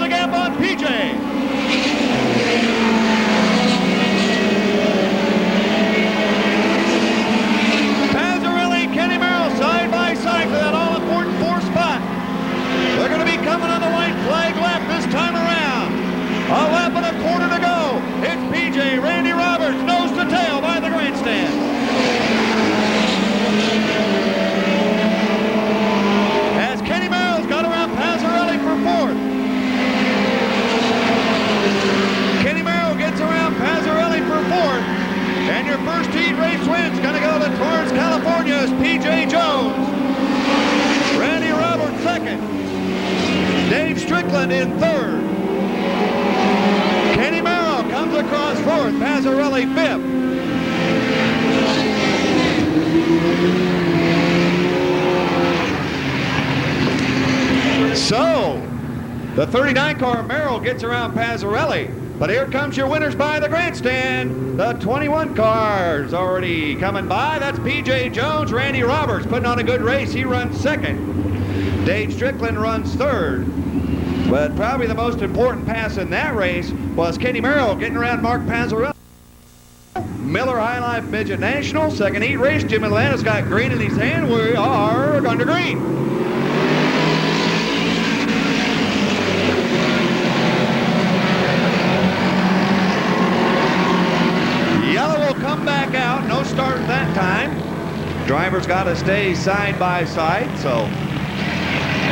the gap on PJ. Pazzarelli, Kenny Merrill side by side for that all-important fourth spot. They're going to be coming on the white flag lap this time around. A lap and a quarter to go. It's PJ, Randy Roberts, nose to tail by the grandstand. As Kenny Merrill's got around Pazzarelli for fourth. Kenny Merrill gets around Pazzarelli for fourth. And your first heat race win's going to go to Torrance, California's P.J. Jones. Randy Roberts second. Dave Strickland in third. Kenny Merrill comes across fourth. Pazzarelli fifth. So, the 39 car Merrill gets around Pazzarelli. But here comes your winners by the grandstand. The 21 cars already coming by. That's P.J. Jones, Randy Roberts putting on a good race. He runs second. Dave Strickland runs third. But probably the most important pass in that race was Kenny Merrill getting around Mark Pazzarelli. Miller High Life Midget Nationals, second heat race. Jim Atlanta's got green in his hand. We are under green. Come back out, no start that time. Driver's got to stay side by side, so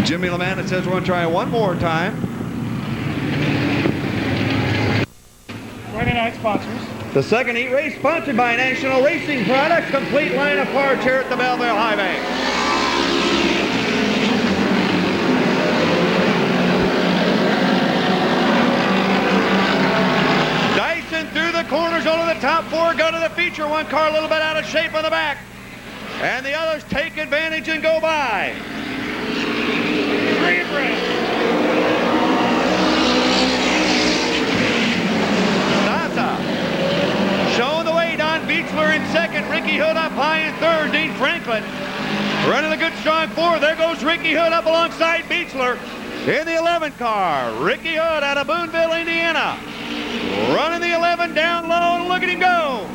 Jimmy LaManna says we're going to try one more time. Friday night sponsors. The second heat race sponsored by National Racing Products, complete line of parts here at the Belleville Highway. Through the corners, only the top four go to the feature. One car a little bit out of shape on the back. And the others take advantage and go by. Green red. Nasa showing the way. Don Beechler in second. Ricky Hood up high in third. Dean Franklin running a good strong fourth. There goes Ricky Hood up alongside Beechler in the 11 car. Ricky Hood out of Boonville, Indiana. Running the 11 down low, and look at him go.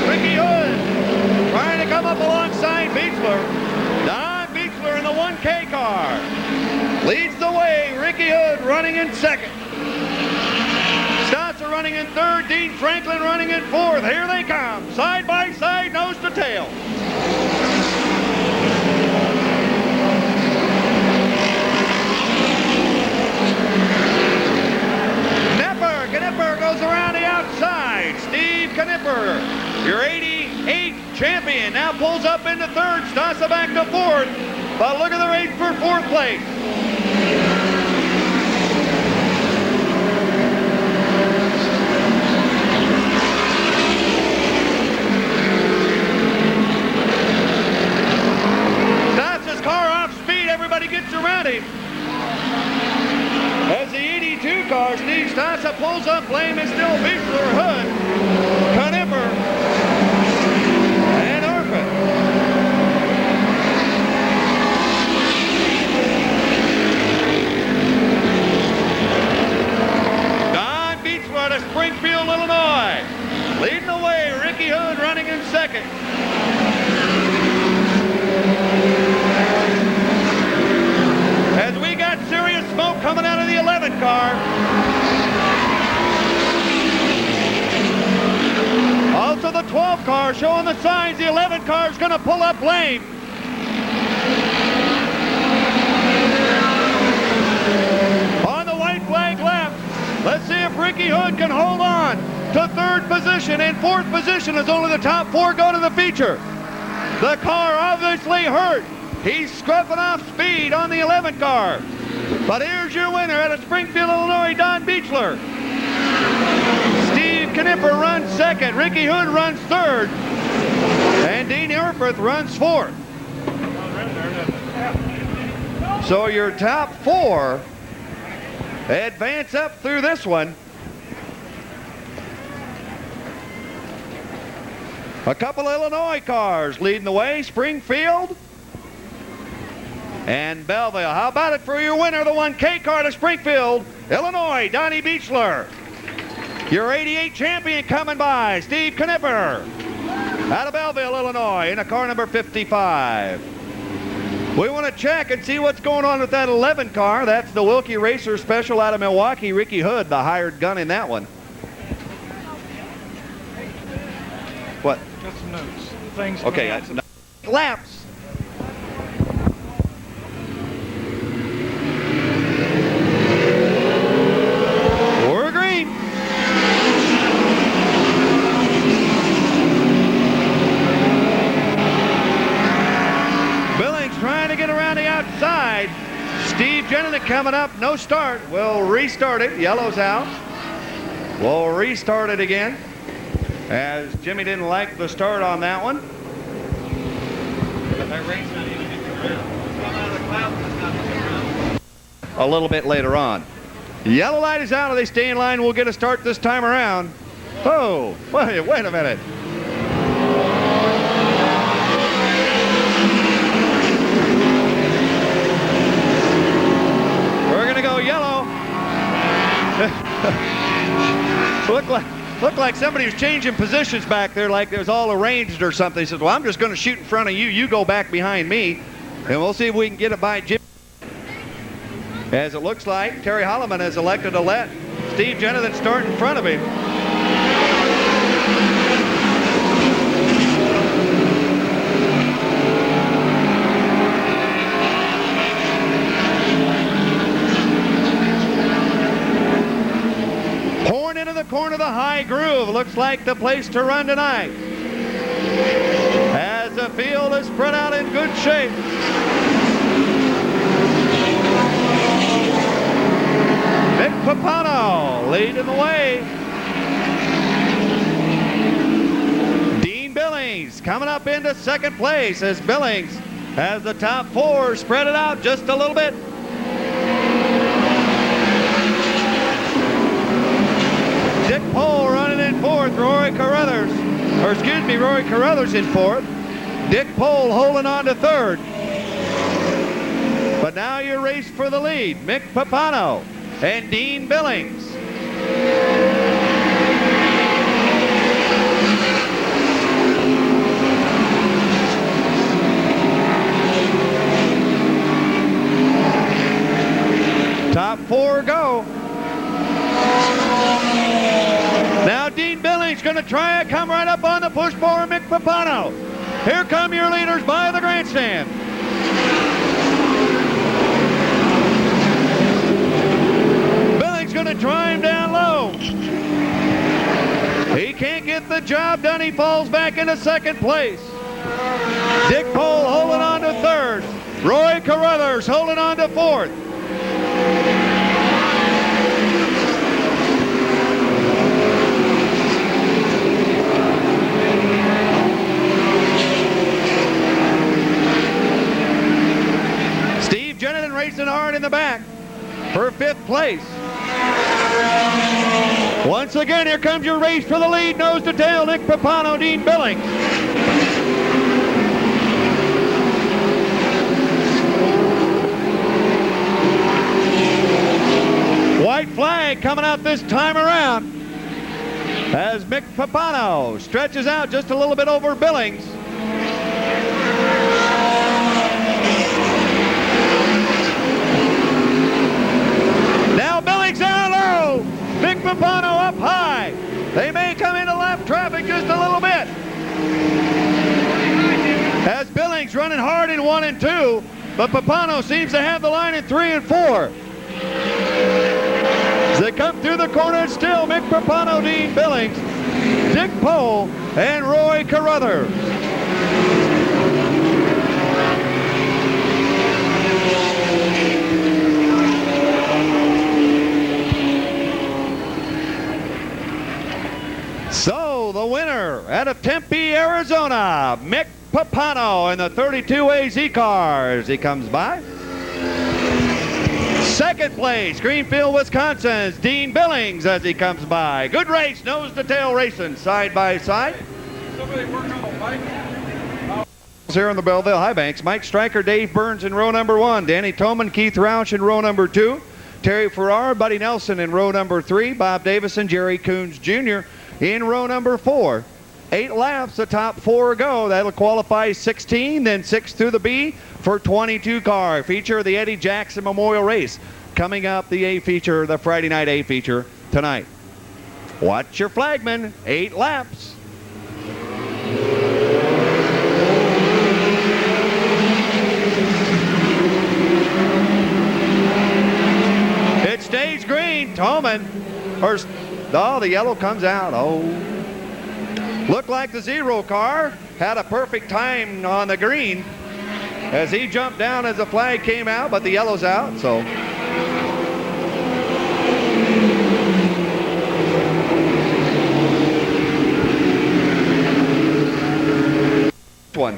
Ricky Hood trying to come up alongside Beechler. Don Beechler in the 1K car leads the way. Ricky Hood running in second. Stotts are running in third. Dean Franklin running in fourth. Here they come, side by side, nose to tail. Knipper goes around the outside. Steve Knipper, your 88 champion, now pulls up into third. Stassa back to fourth. But look at the race for fourth place. Stassa's car off speed. Everybody gets around him. As the 82 car, Steve Stassa pulls up, lane is still Beechler, Hood, Knipper, and Orphan. Don Beechler out of Springfield, Illinois. Leading the way, Ricky Hood running in second. As we got serious smoke coming out of the 11 car. Also the 12 car showing the signs. The 11 car is going to pull up lane. On the white flag left. Let's see if Ricky Hood can hold on to third position. In fourth position as only the top four go to the feature. The car obviously hurt. He's scruffing off speed on the 11 car. But here's your winner out of Springfield, Illinois, Don Beechler. Steve Knipper runs second. Ricky Hood runs third. And Dean Urfith runs fourth. So your top four advance up through this one. A couple of Illinois cars leading the way. Springfield and Belleville. How about it for your winner, the 1K car to Springfield, Illinois, Donnie Beechler. Your 88 champion coming by, Steve Knipper, out of Belleville, Illinois, in a car number 55. We want to check and see what's going on with that 11 car. That's the Wilkie Racer Special out of Milwaukee. Ricky Hood, the hired gun in that one. What? Got some notes. Things. Okay, laps. We're green. Billings trying to get around the outside. Steve Jennings coming up, no start. We'll restart it. Yellow's out. We'll restart it again, as Jimmy didn't like the start on that one. A little bit later on. Yellow light is out. They stay in line. We'll get a start this time around. Oh, wait a minute. We're going to go yellow. Looked like somebody was changing positions back there, like it was all arranged or something. He said, well, I'm just going to shoot in front of you. You go back behind me, and we'll see if we can get it by Jim. As it looks like, Terry Holloman has elected to let Steve Jennings start in front of him. Pouring into the corner of the high groove. Looks like the place to run tonight, as the field is spread out in good shape. Mick Papano leading the way. Dean Billings coming up into second place, as Billings has the top four spread it out just a little bit. Dick Pohl running in fourth. Rory Carruthers in fourth. Dick Pohl holding on to third. But now your race for the lead, Mick Papano and Dean Billings. Top four go. Now Dean Billings going to try and come right up on the push for Mick Papano. Here come your leaders by the grandstand. Billings going to try him down low. He can't get the job done. He falls back into second place. Dick Pohl holding on to third. Roy Carruthers holding on to fourth. Jennings racing hard in the back for fifth place. Once again, here comes your race for the lead, nose to tail, Nick Papano, Dean Billings. White flag coming out this time around, as Mick Papano stretches out just a little bit over Billings. Now Billings down low, Mick Papano up high. They may come into lap traffic just a little bit, as Billings running hard in 1 and 2, but Papano seems to have the line in 3 and 4. As they come through the corner, still Mick Papano, Dean Billings, Dick Pohl, and Roy Carruthers. So the winner out of Tempe, Arizona, Mick Papano in the 32 AZ cars. He comes by. Second place, Greenfield, Wisconsin's Dean Billings as he comes by. Good race, nose to tail racing, side by side. Somebody work on the bike. here in the Belleville High Banks. Mike Stryker, Dave Burns in row number 1. Danny Toman, Keith Roush in row number 2. Terry Farrar, Buddy Nelson in row number 3. Bob Davison, Jerry Coons Jr. in row number 4. 8 laps, the top 4 go. That'll qualify 16, then 6 through the B for 22 car. Feature of the Eddie Jackson Memorial Race. Coming up, the A feature, the Friday night A feature tonight. Watch your flagman, 8 laps. It stays green. Toman, the yellow comes out. Looked like the 0 car had a perfect time on the green as he jumped down as the flag came out, but the yellow's out, so. One.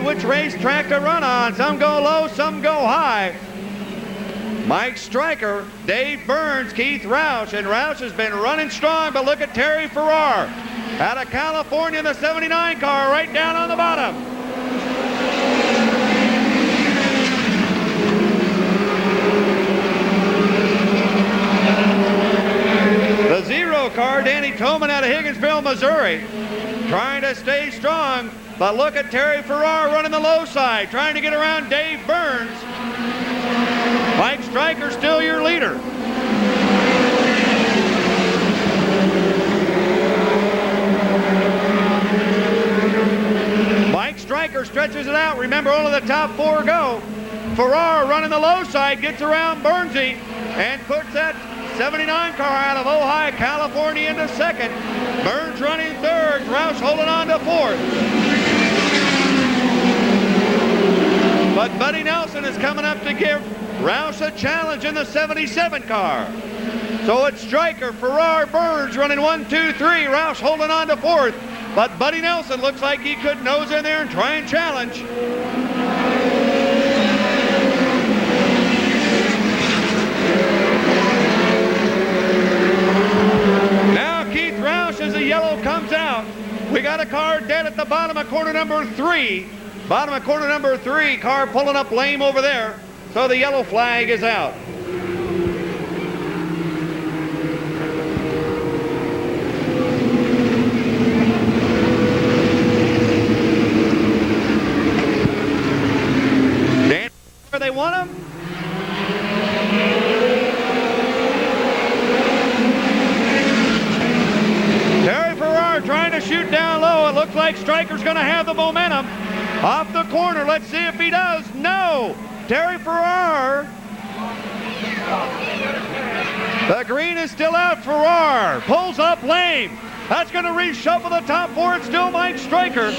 Which racetrack to run on. Some go low, some go high. Mike Stryker, Dave Burns, Keith Roush, and Roush has been running strong, but look at Terry Farrar out of California in the 79 car right down on the bottom. The 0 car, Danny Toman out of Higginsville, Missouri, trying to stay strong. But look at Terry Farrar running the low side, trying to get around Dave Burns. Mike Stryker still your leader. Mike Stryker stretches it out. Remember, only the top 4 go. Farrar running the low side, gets around Burnsy and puts that 79 car out of Ojai, California into 2nd. Burns running 3rd. Roush holding on to 4th. But Buddy Nelson is coming up to give Roush a challenge in the 77 car. So it's Stryker, Farrar, Burns running 1, 2, 3. Roush holding on to 4th. But Buddy Nelson looks like he could nose in there and try and challenge. Now Keith Roush, as the yellow comes out. We got a car dead at the bottom of corner number 3. Bottom of corner number 3, car pulling up lame over there. So the yellow flag is out. Dan, where they want him? Terry Farrar trying to shoot down low. It looks like Stryker's going to have the momentum. Off the corner, let's see if he does. No! Terry Farrar. The green is still out. Farrar pulls up lame. That's going to reshuffle the top 4. It's still Mike Stryker.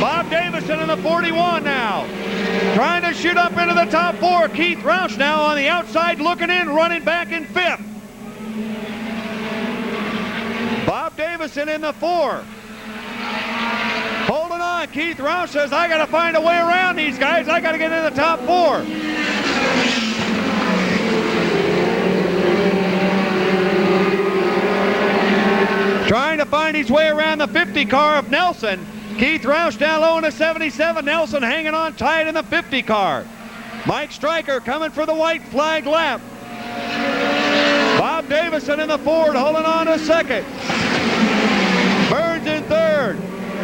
Bob Davison in the 41 now. Trying to shoot up into the top 4. Keith Roush now on the outside looking in, running back in 5th. Bob Davison in the 4. Holding on. Keith Roush says, I got to find a way around these guys. I got to get in the top 4. Trying to find his way around the 50 car of Nelson. Keith Roush down low in the 77. Nelson hanging on tight in the 50 car. Mike Stryker coming for the white flag lap. Bob Davison in the Ford holding on to 2nd. Burns in 3rd.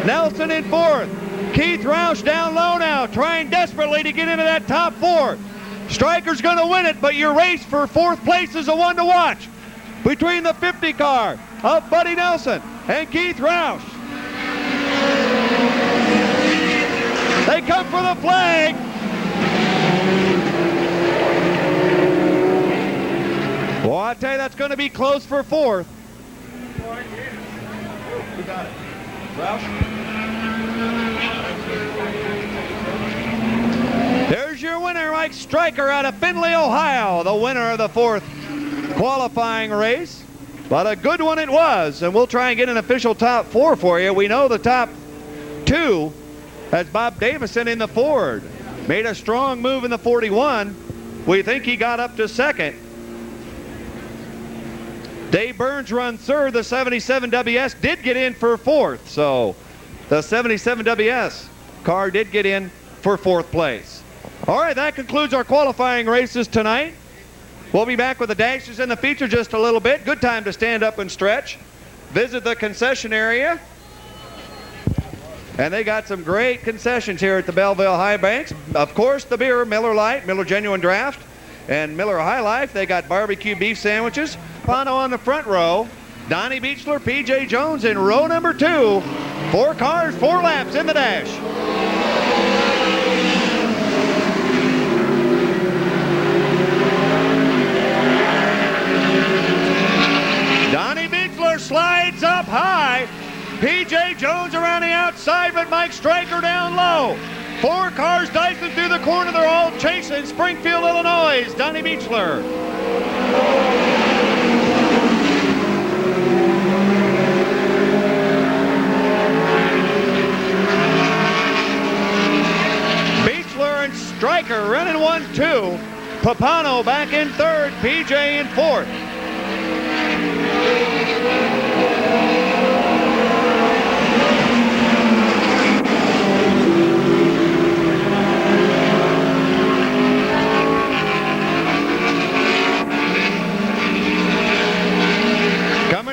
Nelson in 4th. Keith Roush down low now, trying desperately to get into that top 4. Stryker's going to win it, but your race for 4th place is the one to watch. Between the 50 car of Buddy Nelson and Keith Roush. They come for the flag. Well, I tell you, that's going to be close for 4th. Who got it? Roush? There's your winner, Mike Stryker out of Findlay, Ohio, the winner of the 4th qualifying race. But a good one it was, and we'll try and get an official top 4 for you. We know the top 2 as Bob Davison in the Ford made a strong move in the 41. We think he got up to second. Dave Burns runs third. The 77 WS did get in for fourth. So the 77 WS car did get in for fourth place. All right, that concludes our qualifying races tonight. We'll be back with the dashes and the feature just a little bit. Good time to stand up and stretch. Visit the concession area. And they got some great concessions here at the Belleville High Banks. Of course, the beer, Miller Lite, Miller Genuine Draft, and Miller High Life. They got barbecue beef sandwiches. Pano on the front row. Donnie Beechler, P.J. Jones in row number 2. 4 cars, 4 laps in the dash. Donnie Beechler slides up high. P.J. Jones around the outside, but Mike Stryker down low. 4 cars dicing through the corner. They're all chasing Springfield, Illinois. Donnie Beechler. Beechler and Stryker running 1-2. Papano back in third. P.J. in fourth.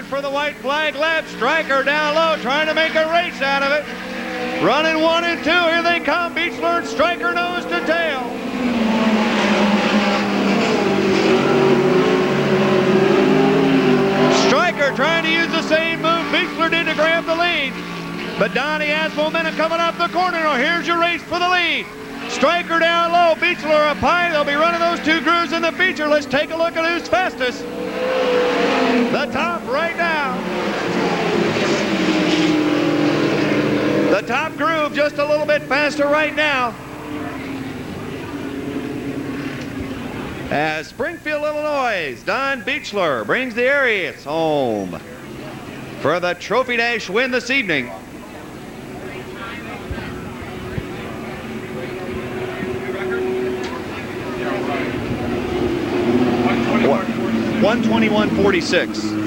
For the white flag lap, Stryker down low, trying to make a race out of it. Running 1 and 2, here they come. Beechler and Stryker nose to tail. Stryker trying to use the same move Beechler did to grab the lead. But Donnie has momentum coming up the corner. Now here's your race for the lead. Stryker down low, Beechler up high. They'll be running those 2 grooves in the feature. Let's take a look at who's fastest. The top right now. The top groove just a little bit faster right now. As Springfield, Illinois, Don Beechler brings the Ariats home for the Trophy Dash win this evening. What? 121.46.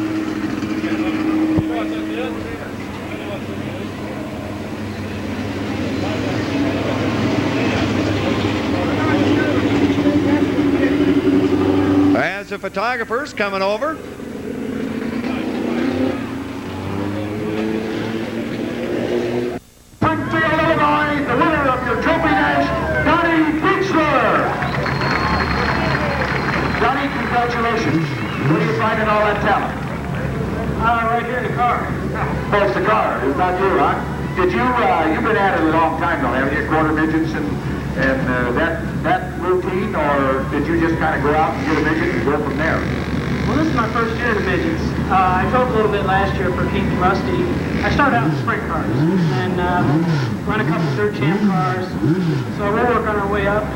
As the photographers coming over. Springfield, Illinois, the winner of your Trophy Dash, Donnie Beechler. Donnie, congratulations. Where do you find all that talent? Right here in the car. Oh, it's the car. It's not you, huh? Did you, you've been at it a long time though, haven't you? Quarter midgets and that routine, or did you just kind of go out and get a midget and go from there? Well, this is my first year in the midgets. I drove a little bit last year for King Rusty. I started out in sprint cars and run a couple third champ cars. So we'll work on our way up.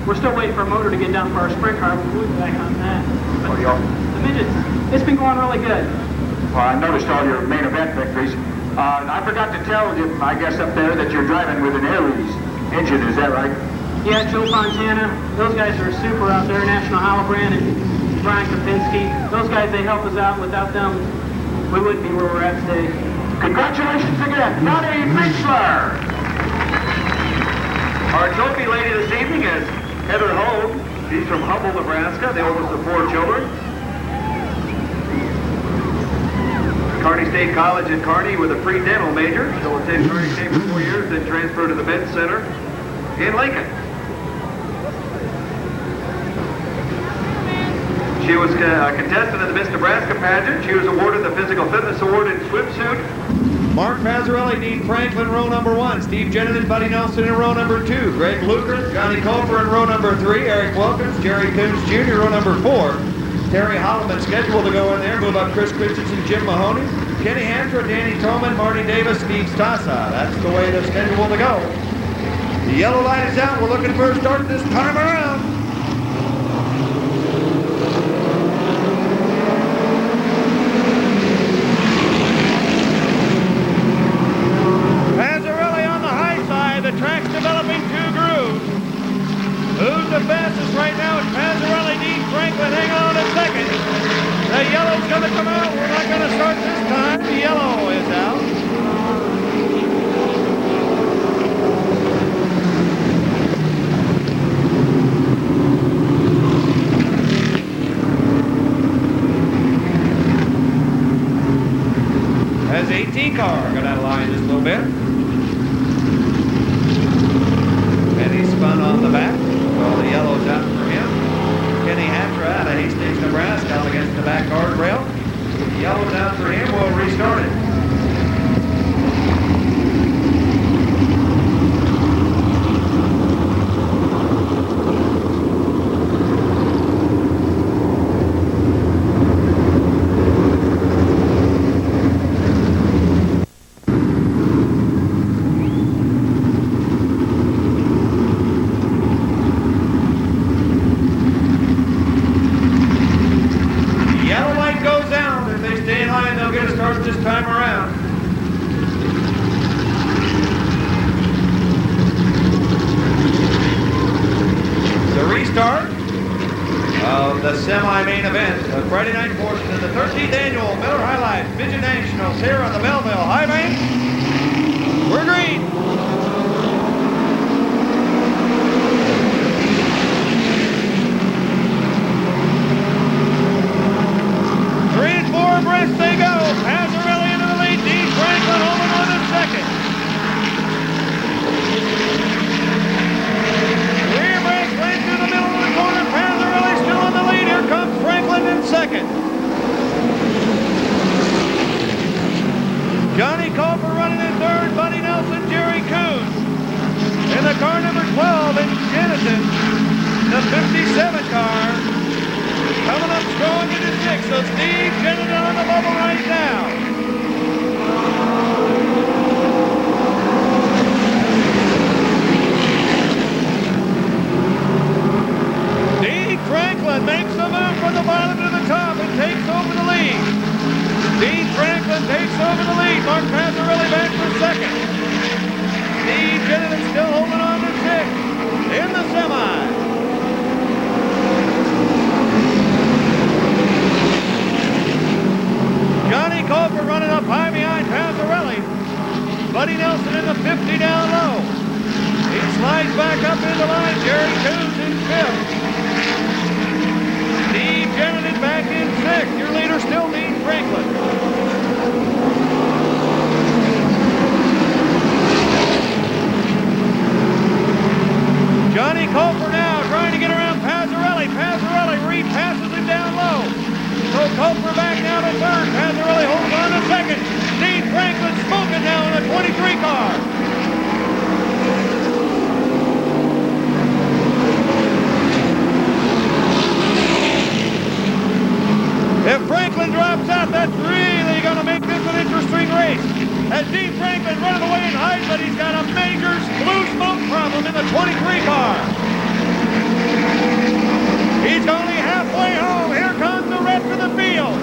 We're still waiting for a motor to get down for our sprint car. We'll be back on that. But the midgets, it's been going really good. Well, I noticed all your main event victories. I forgot to tell you, I guess up there, that you're driving with an Aries engine. Is that right? Yeah, Joe Fontana. Those guys are super out there. National Holobrand and Brian Kopinski. Those guys, they help us out. Without them, we wouldn't be where we're at today. Congratulations again, Donnie Beechler. Our trophy lady this evening is Heather Hogue. She's from Humble, Nebraska, the oldest of 4 children. Kearney State College in Kearney with a pre-dental major. She'll attend Kearney State for 4 years, then transfer to the Med Center in Lincoln. She was a contestant in the Miss Nebraska pageant. She was awarded the Physical Fitness Award in swimsuit. Mark Mazzarelli, Dean Franklin, row number 1. Steve Jennings, Buddy Nelson in row number 2. Greg Luker, Johnny Cofer in row number 3. Eric Wilkins, Jerry Pims Jr., row number 4. Terry Holloman scheduled to go in there. Move up Chris Christensen, Jim Mahoney. Kenny Hamstra, Danny Toman, Marty Davis, Steve Stasa. That's the way the schedule to go. The yellow light is out. We're looking for a start this time around. Mazzarelli on the high side. The now it's Pazzarelli, Dean Franklin hanging on in second. The yellow's going to come out. We're not going to start this time. The yellow is out. Has the 18 car got out of line just a little bit. And he spun on the back. So the yellow's out for him. Kenny Hatra out of Hastings, Nebraska, out against the back guardrail. Yellow's out for him. We'll restart it. This time around. The restart of the semi-main event, the Friday night portion of the 13th annual Miller High Life Midget Nationals here on the Belleville High Bank. We're green. Abreast they go. Pazzarelli into the lead. Dean Franklin holding on in second. Three abreast right through the middle of the corner. Pazzarelli still in the lead. Here comes Franklin in second. Johnny Culper running in third. Buddy Nelson, Jerry Coons. In the car number 12 in Genesis, the 57 car. Coming up strong into sixth, so Steve Kennedy on the bubble right now. Dean Franklin makes the move from the bottom to the top and takes over the lead. Dean Franklin takes over the lead. Mark Pazzarelli back for second. Steve Kennedy still holding on to sixth in the semi. Johnny Culper running up high behind Pazzarelli. Buddy Nelson in the 50 down low. He slides back up into line. Jerry Coons in fifth. Steve Kennedy back in sixth. Your leader still Dean Franklin. Johnny Culper now trying to get around Pazzarelli. Pazzarelli repasses him down low. So Culper back now to third. Pazzarelli holds on to second. Dean Franklin smoking now in the 23 car. If Franklin drops out, that's really going to make this an interesting race. As Dean Franklin running away in height, but he's got a major blue smoke problem in the 23 car. He's only halfway home. Here comes the rest of the field.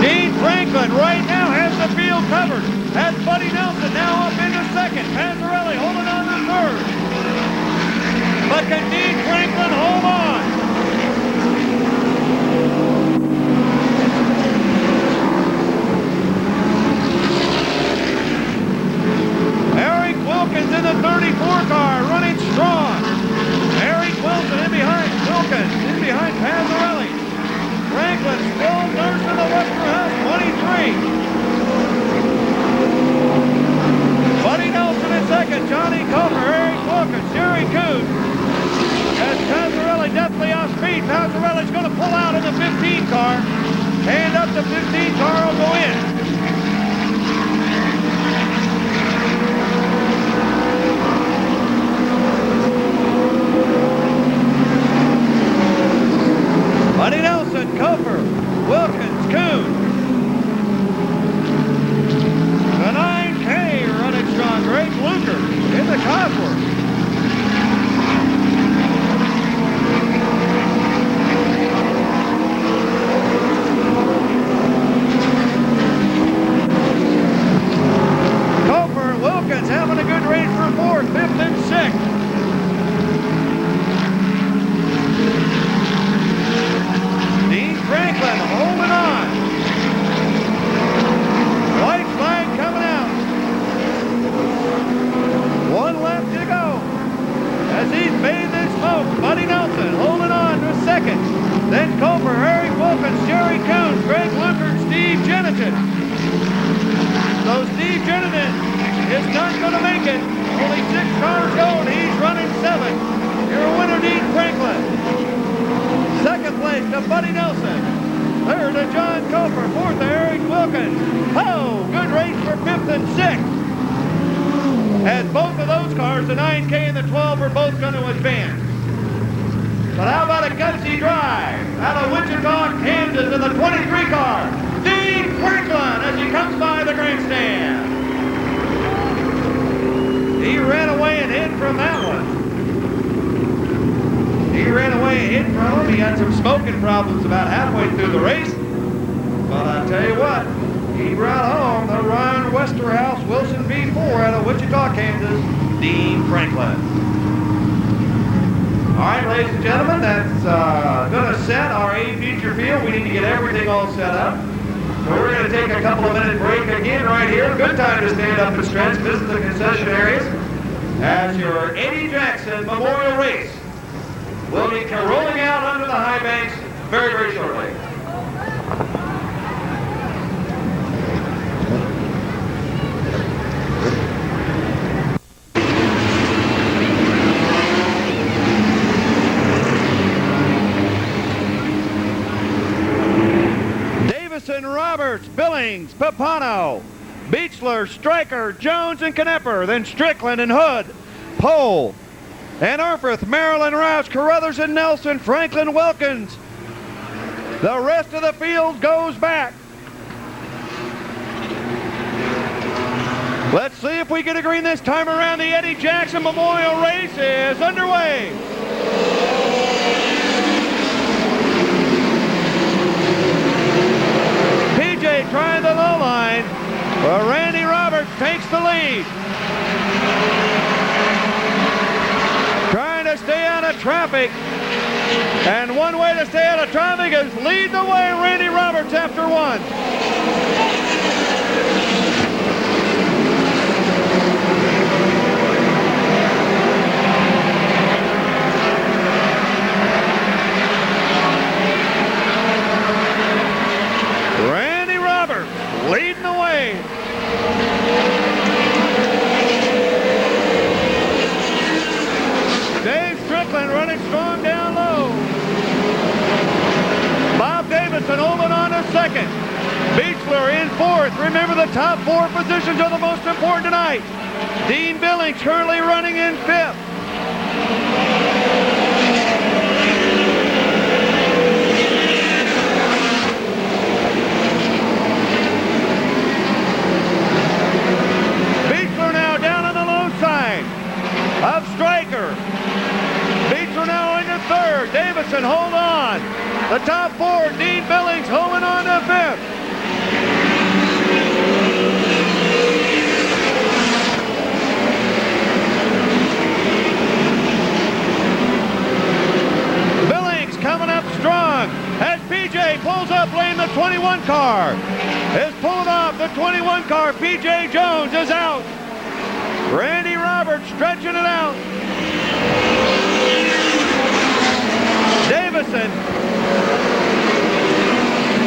Dean Franklin right now has the field covered. Has Buddy Nelson now up into second. Pazzarelli holding on to third. But can Dean Franklin hold on? Wilkins in the 34 car, running strong. Eric Wilson in behind Wilkins, in behind Pazzarelli. Franklin still nursing the Western House, 23. Buddy Nelson in second, Johnny Culper, Eric Wilkins, Jerry Coons. As Pazzarelli definitely off speed, Pazzarelli's going to pull out in the 15 car. Hand up the 15 car will go in. Buddy Nelson, Culper, Wilkins, Coons. The 9K running strong. Greg Luker in the Cosworth. to make it. Only 6 cars go, and he's running 7. Your winner, Dean Franklin. Second place to Buddy Nelson. Third to John Cofer. Fourth to Eric Wilkins. Oh, good race for 5th and 6th. As both of those cars, the 9K and the 12, are both going to advance. But how about a gutsy drive out of Wichita, Kansas, in the 23 car? Dean Franklin as he comes by the grandstand. He ran away and hid from that one. He ran away and hid from him. He had some smoking problems about halfway through the race. But I tell you what, he brought home the Ryan Westerhouse Wilson V4 out of Wichita, Kansas, Dean Franklin. All right, ladies and gentlemen, that's going to set our A feature field. We need to get everything all set up. So we're going to take a couple of minute break again right here. Good time to stand up and stretch. Visit the concession areas as your Eddie Jackson Memorial Race will be rolling out under the high banks very, very shortly. Roberts, Billings, Papano, Beechler, Stryker, Jones, and Knepper, then Strickland and Hood, Pohl, and Arfreth, Maryland, Roush, Carruthers and Nelson, Franklin, Wilkins. The rest of the field goes back. Let's see if we can agree this time around. The Eddie Jackson Memorial Race is underway. Trying the low line, well, Randy Roberts takes the lead. Trying to stay out of traffic, and one way to stay out of traffic is lead the way, Randy Roberts after 1. Leading the way. Dave Strickland running strong down low. Bob Davidson holding on to second. Beechler in 4th. Remember, the top 4 positions are the most important tonight. Dean Billings currently running in 5th. Of Stryker. Beechler now into 3rd. Davidson, hold on. The top 4, Dean Billings holding on to 5th. Billings coming up strong as PJ pulls up lane. The 21 car is pulling off. The 21 car, PJ Jones, is out. Randy Roberts stretching it out. Davison,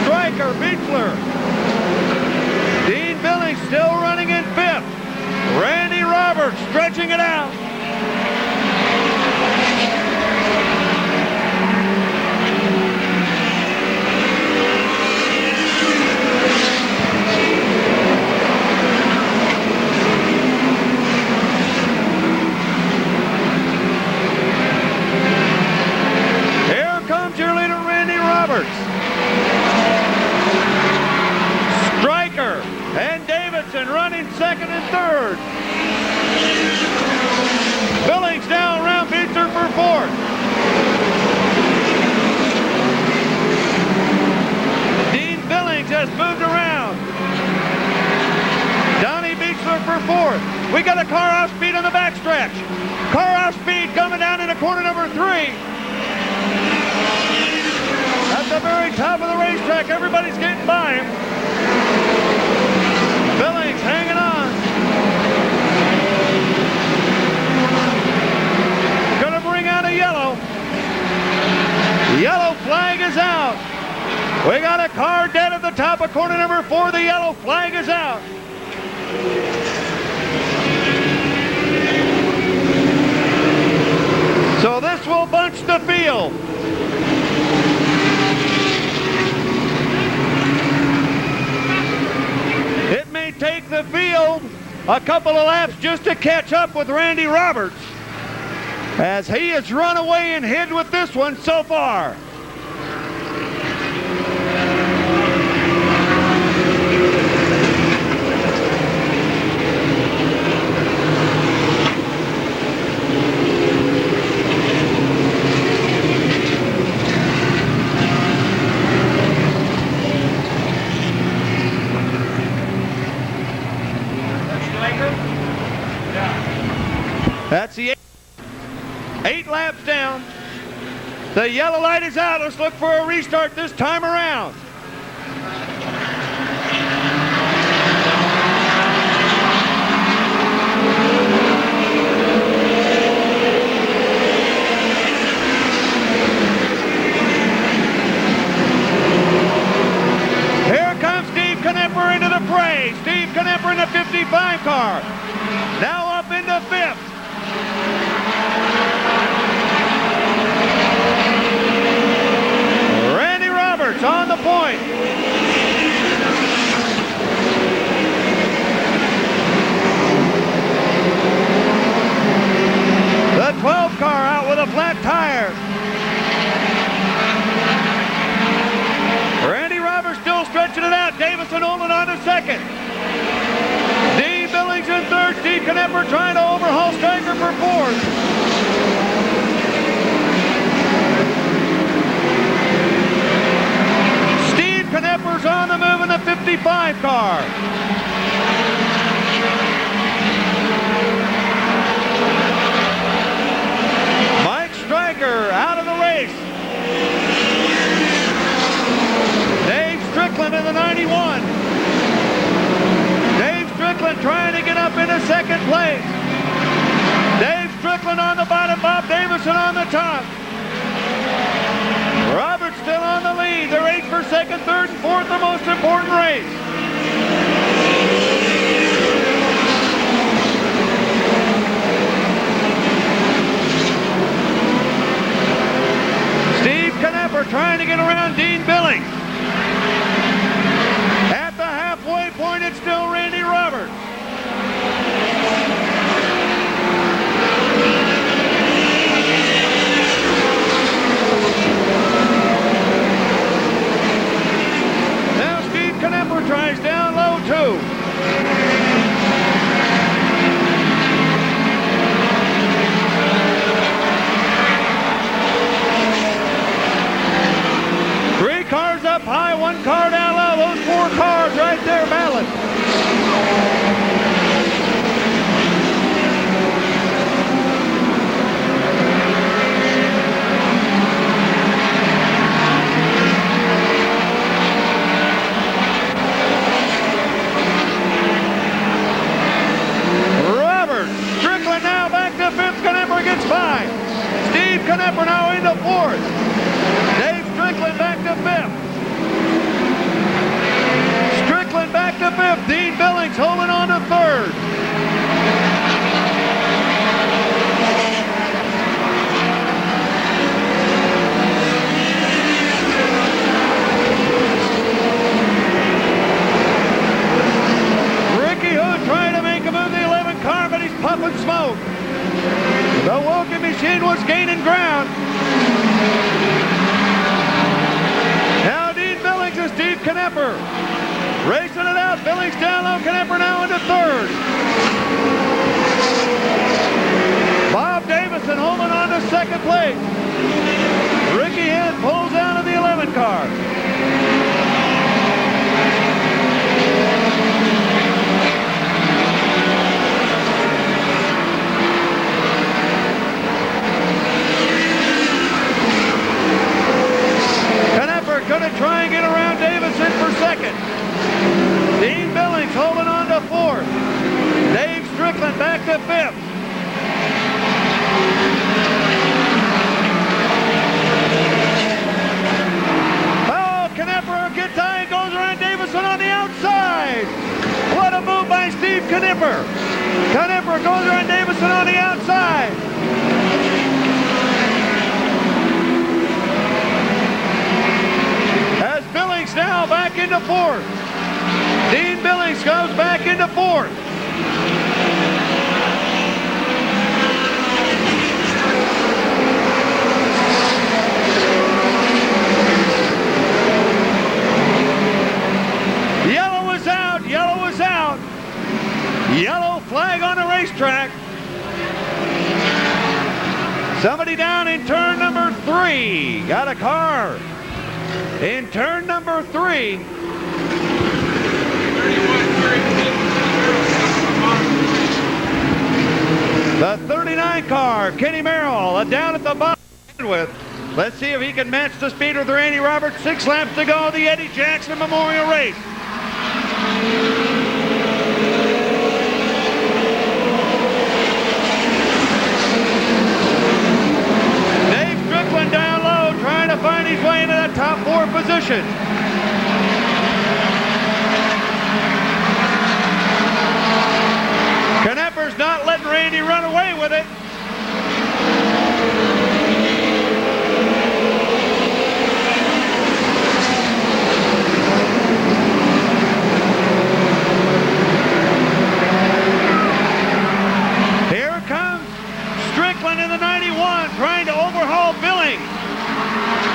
Stryker, Beechler. Dean Billings still running in 5th. Randy Roberts stretching it out. Cheerleader Randy Roberts. Stryker and Davidson running 2nd and 3rd. Billings now around Beechler for 4th. Dean Billings has moved around. Donnie Beechler for 4th. We got a car off speed on the backstretch. Car off speed coming down into corner number 3. At the very top of the racetrack, everybody's getting by him. Billings hanging on. Gonna bring out a yellow. Yellow flag is out. We got a car dead at the top of corner number 4. The yellow flag is out. a couple of laps just to catch up with Randy Roberts, as he has run away and hid with this one so far. That's the 8 laps down. The yellow light is out. Let's look for a restart this time around. Here comes Steve Knepper into the fray. Steve Knepper in the 55 car. Now up into 5th. Randy Roberts on the point. The 12 car out with a flat tire. Randy Roberts still stretching it out. Davison holding on to second. Dean Billings in third. Steve Knepper trying to overhaul Steiger for fourth. Knepper's on the move in the 55 car. Mike Stryker out of the race. Dave Strickland in the 91. Dave Strickland trying to get up into second place. Dave Strickland on the bottom, Bob Davison on the top. Roberts still on the lead. They're 8 for second, third, and fourth, the most important race. Steve Knepper trying to get around Dean Billings. At the halfway point, it's still Randy Roberts. Knepper tries down low too. Three cars up high, one car down low. Those 4 cars right there balanced. Gets by. Steve Knepper now into fourth. Dave Strickland back to 5th. Strickland back to 5th. Dean Billings holding on to 3rd. Ricky Hood trying to make a move the 11 car, but he's puffing smoke. The Woken machine was gaining ground. Now Dean Billings and Steve Knepper racing it out. Billings down low. Knepper now into 3rd. Bob Davison holding on to 2nd place. Ricky Head pulls out of the 11 car. Going to try and get around Davison for 2nd. Dean Billings holding on to 4th. Dave Strickland back to 5th. Oh, Knepper gets high and goes around Davison on the outside. What a move by Steve Knepper. Knepper goes around Davison on the outside. Billings now back into 4th. Dean Billings goes back into 4th. Yellow is out, yellow is out. Yellow flag on the racetrack. Somebody down in turn number 3. Got a car in turn number 3. The 39 car, Kenny Merrill, down at the bottom with. Let's see if he can match the speed with Randy Roberts. 6 laps to go, the Eddie Jackson Memorial Race. Dave Strickland down low, trying to find his way into that top 4 position. Knepper's not letting Randy run away with it. Here comes Strickland in the 91, trying to overhaul Billings.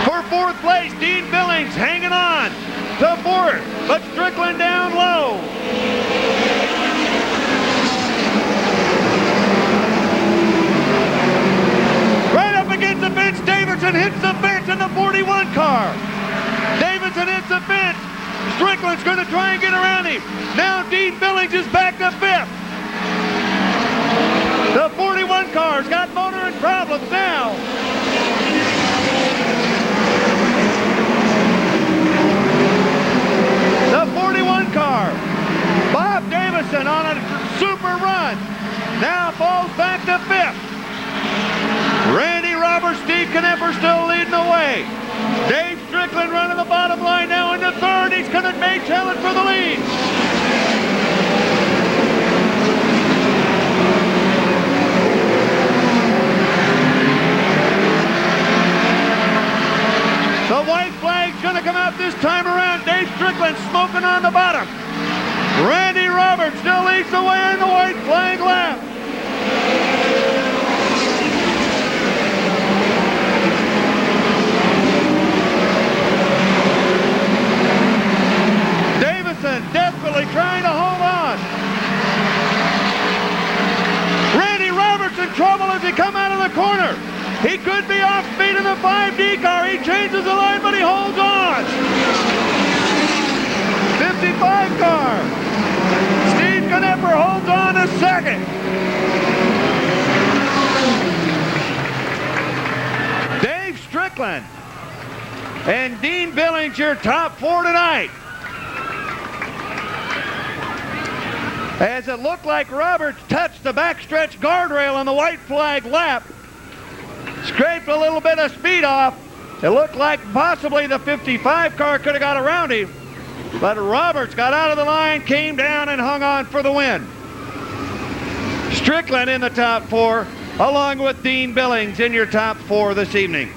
For 4th place, Dean Billings hanging on to 4th, but Strickland down low. Against the fence, Davidson hits the fence in the 41 car. Davidson hits the fence. Strickland's going to try and get around him. Now Dean Billings is back to 5th. The 41 car's got motoring problems now. The 41 car. Bob Davison on a super run. Now falls back to 5th. Randy Roberts, Steve Knepper still leading the way. Dave Strickland running the bottom line now into 3rd. He's going to make challenge for the lead. The white flag's going to come out this time around. Dave Strickland smoking on the bottom. Randy Roberts still leads the way in the white flag lap. Desperately trying to hold on. Randy Roberts in trouble as he come out of the corner. He could be off speed in the 5D car. He changes the line, but he holds on. 55 car. Steve Knepper holds on to 2nd. Dave Strickland and Dean Billings, your top 4 tonight. As it looked like Roberts touched the backstretch guardrail on the white flag lap. Scraped a little bit of speed off. It looked like possibly the 55 car could have got around him. But Roberts got out of the line, came down, and hung on for the win. Strickland in the top 4, along with Dean Billings in your top 4 this evening.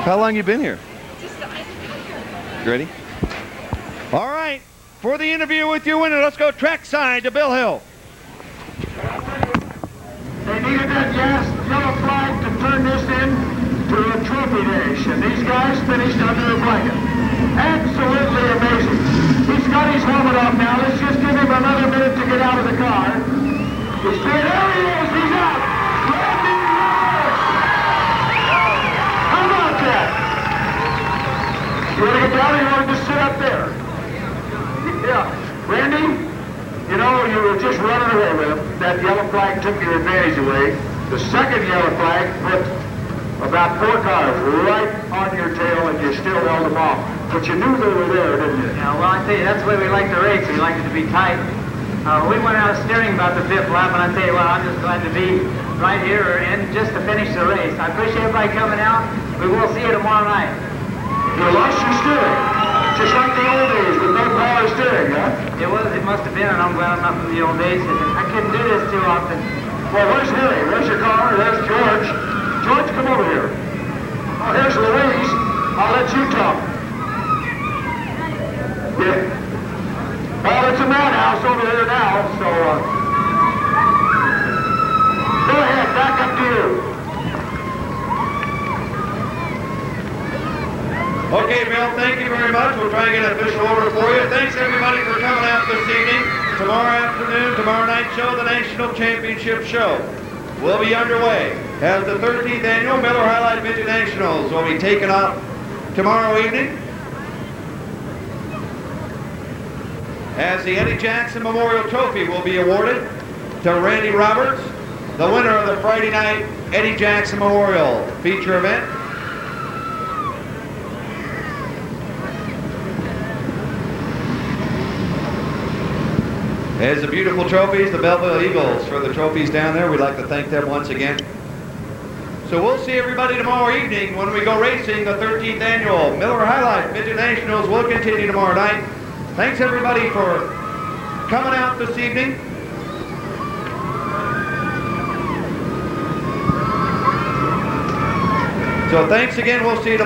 How long you been here? You ready? All right, for the interview with your winner, let's go trackside to Bill Hill. They needed that yellow flag to turn this into a trophy dash, and these guys finished under a blanket. Absolutely amazing. He's got his helmet off now. Let's just give him another minute to get out of the car. He's there he is. He's out. You want to get down or you want to just sit up there? Yeah. Randy, you know, you were just running away with him. That yellow flag took your advantage away. The second yellow flag put about 4 cars right on your tail and you still held them off. But you knew they were there, didn't you? Yeah, well, I tell you, that's the way we like to race. We like it to be tight. We went out steering about the 5th lap, and I tell you what, I'm just glad to be right here and just to finish the race. I appreciate everybody coming out. We will see you tomorrow night. You lost your steering. Just like the old days with no power steering, huh? It must have been, and I'm glad I'm not from the old days. I couldn't do this too often. Well, where's Harry? Where's your car? There's George. George, come over here. Oh, here's Louise. I'll let you talk. Yeah. Well, it's a madhouse over here now, so, go ahead, back up to you. Okay, Bill, thank you very much. We'll try and get an official order for you. Thanks, everybody, for coming out this evening. Tomorrow afternoon, tomorrow night show, the National Championship Show will be underway as the 13th Annual Miller High Life Midget Nationals will be taken off tomorrow evening as the Eddie Jackson Memorial Trophy will be awarded to Randy Roberts, the winner of the Friday night Eddie Jackson Memorial feature event. There's the beautiful trophies, the Belleville Eagles for the trophies down there. We'd like to thank them once again. So we'll see everybody tomorrow evening when we go racing. The 13th Annual Miller High Life Midget Nationals will continue tomorrow night. Thanks everybody for coming out this evening. So thanks again. We'll see you tomorrow.